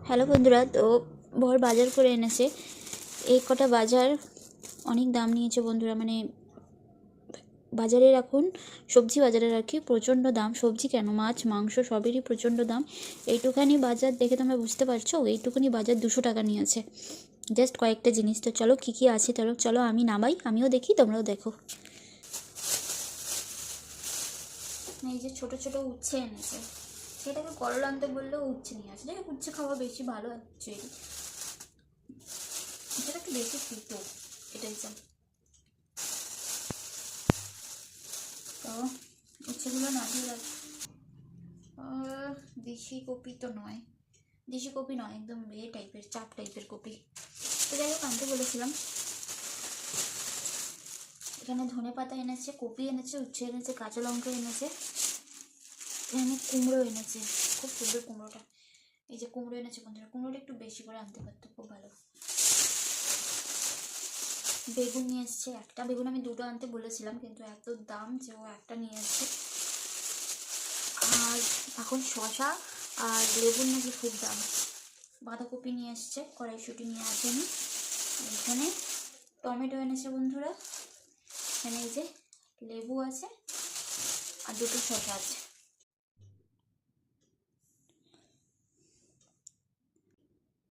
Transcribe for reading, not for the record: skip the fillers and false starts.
Hello বন্ধুরা, তো বর বাজার করে এনেছে। এই কটা বাজার অনেক দাম নিয়েছে বন্ধুরা, মানে বাজারের এখন সবজি বাজারের আর কি প্রচণ্ড দাম। সবজি কেন, মাছ মাংস সবেরই প্রচণ্ড দাম। এইটুখানি বাজার দেখে তোমরা বুঝতে পারছো, এইটুখানি বাজার 200 টাকা নিয়েছে জাস্ট কয়েকটা জিনিস। তো চলো কী কী আছে, চলো আমি নামাই, আমিও দেখি তোমরাও দেখো। এই যে ছোটো ছোটো উচ্ছে এনেছে, সেটাকে করলা আনতে বললেও উচ্ছে নিয়ে আসে। যাই হোক, উচ্ছে খাওয়া বেশি ভালো অ্যাকচুয়ালি, এটা একটু বেশি ফুটো, এটাই চাই। তো উচ্ছেগুলো নামিয়ে রাখ। দেশি কপি তো নয়, দেশি কপি নয়, একদম টাইপের চাপ টাইপের কপি। তো যাই হোক, আনতে বলেছিলাম। এখানে ধনে পাতা এনেছে, কপি এনেছে, উচ্ছে এনেছে, কাঁচা লঙ্কা এনেছে, এখানে কুমড়ো এনেছে। খুব সুন্দর কুমড়োটা। এই যে কুমড়ো এনেছে বন্ধুরা, কুমড়োটা একটু বেশি করে আনতে পারতো, খুব ভালো। বেগুন নিয়ে এসছে একটা, বেগুন আমি দুটো আনতে বলেছিলাম কিন্তু এত দাম যে ও একটা নিয়ে এসছে। আর এখন শশা আর লেবুর নাকি খুব দাম। বাঁধাকপি নিয়ে এসছে, কড়াইশুঁটি নিয়ে আসেনি। এখানে টমেটো এনেছে বন্ধুরা, এখানে এই যে লেবু আছে আর দুটো শশা আছে।